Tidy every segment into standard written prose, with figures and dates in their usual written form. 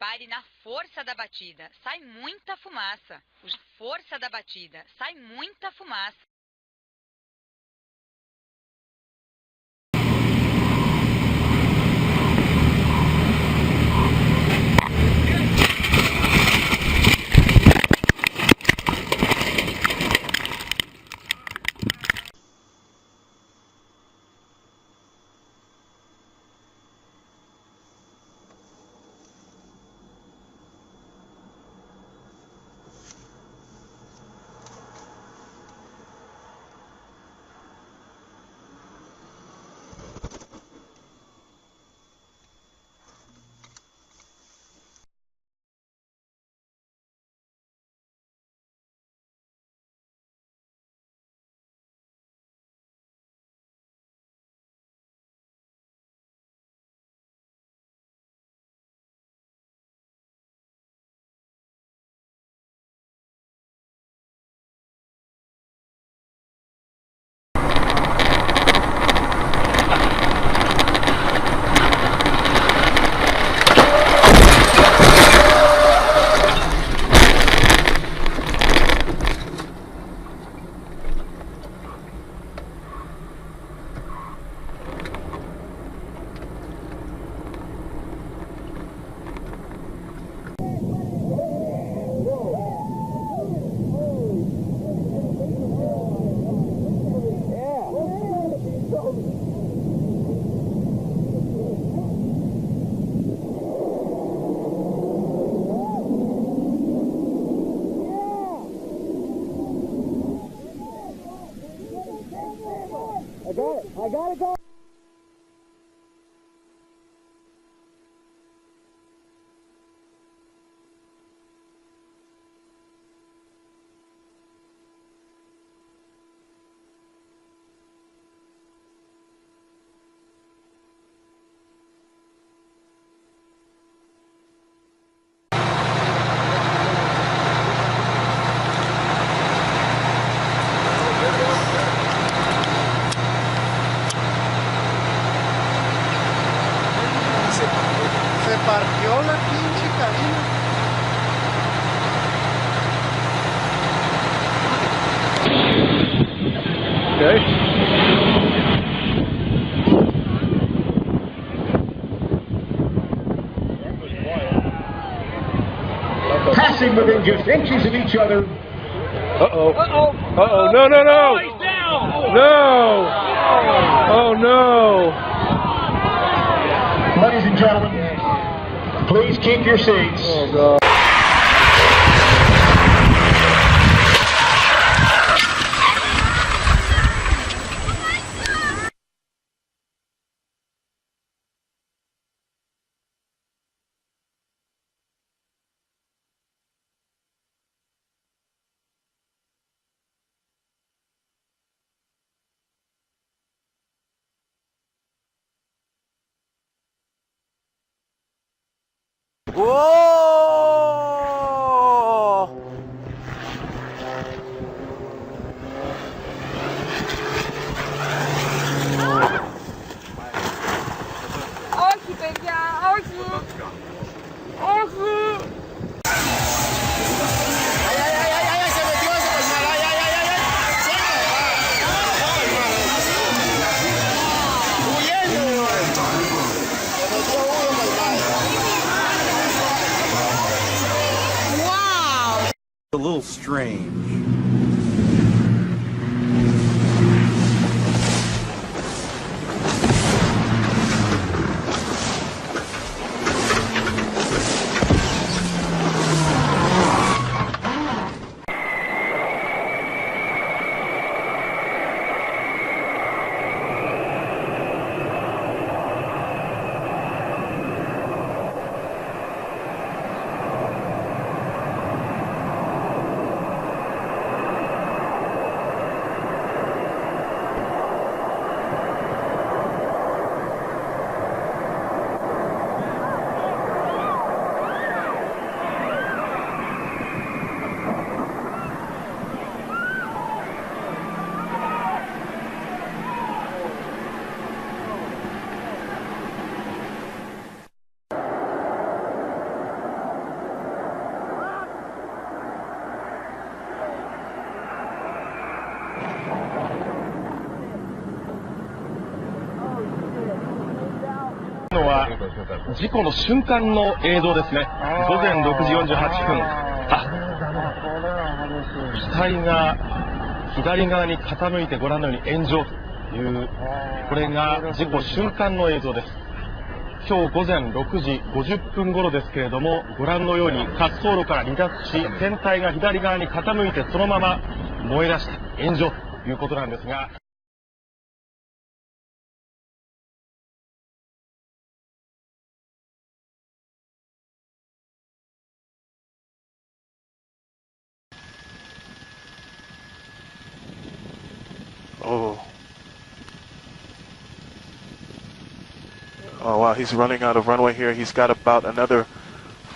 Pare na força da batida. Sai muita fumaça. Força da batida. Sai muita fumaça. I got it, go! Se partió la pinche cabina. Passing within just inches of each other. Uh-oh. Uh-oh. Uh-oh. No, no, no. Oh, he's down. No. Oh, no. Ladies and gentlemen, please keep your seats. Oh, God. Whoa! Ochi, Peña, ochi. Ochi. Ay, ay, ay, ay, ay, se metió ese personal. Ay, ay, ay, ay, ay. Huyendo. Se metió uno, Wow. A little strange. のは事故の瞬間の映像ですね。午前6時48分。機体が左側に傾いてご覧のように炎上という、これが事故瞬間の映像です。今日午前6時50分頃ですけれども、ご覧のように滑走路から離脱し、船体が左側に傾いてそのまま燃え出した炎上ということなんですが、Oh. Oh wow, he's running out of runway here. He's got about another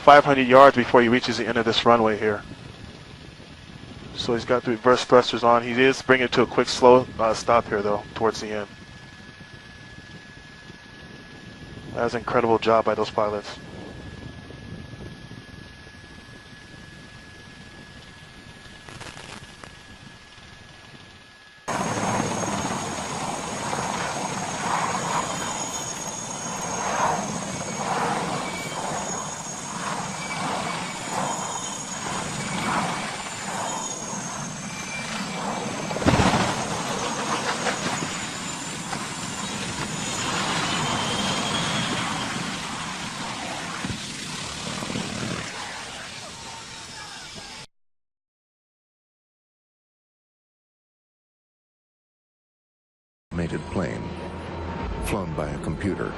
500 yards before he reaches the end of this runway here. So he's got the reverse thrusters on. He is bringing it to a quick slow stop here though, towards the end. That was an incredible job by those pilots. Mated plane, flown by a computer.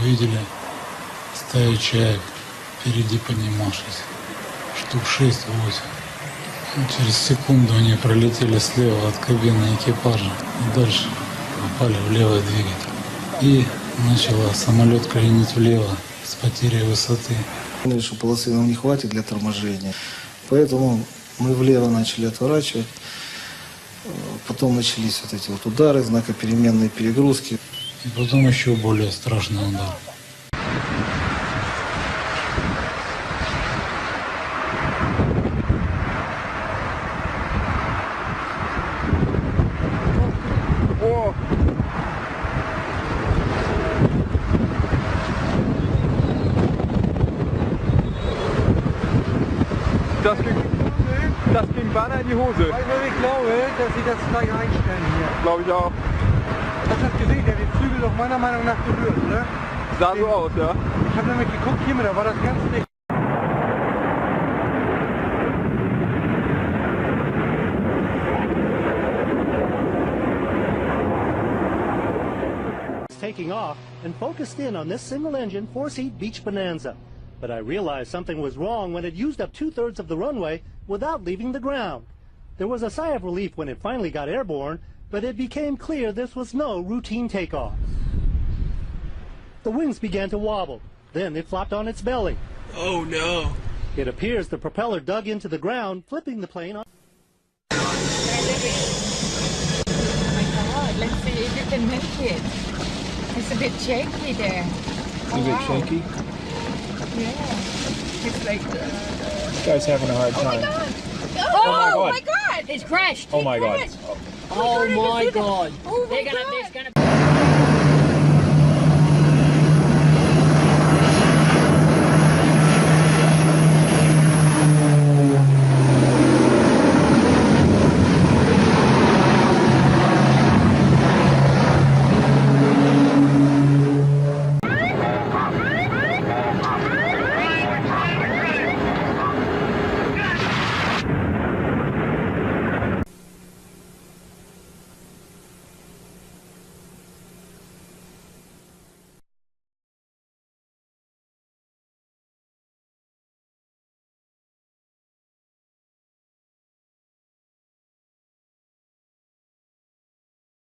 Видели стаю чаек впереди поднимавшись, штук 6-8. Через секунду они пролетели слева от кабины экипажа и дальше попали в левый двигатель. И начало самолет кренить влево с потерей высоты. Поняли, что полосы нам не хватит для торможения, поэтому мы влево начали отворачивать. Потом начались вот эти вот удары, знакопеременные перегрузки. И потом еще более страшный удар. Das ging beinahe in die Hose. Ich glaube, dass sie das gleich einstellen hier. Glaube ich auch. Hast du das gesehen? Der hat den Zügel doch meiner Meinung nach berührt, oder? Sah so aus, ja. Ich habe nämlich geguckt, hier mit, da war das ganz dicht. Taking off and focused in on this single-engine, four-seat Beach Bonanza. But I realized something was wrong when it used up 2/3 of the runway without leaving the ground. There was a sigh of relief when it finally got airborne, but it became clear this was no routine takeoff. The wings began to wobble. Then it flopped on its belly. Oh no. It appears the propeller dug into the ground, flipping the plane on. Oh my God, let's see if you can make it. It's a bit shaky there. A bit shaky? Yeah. It's like... This guy's having a hard time. Oh my God! It's crashed. Oh my God. Oh my God. Oh my God! They're gonna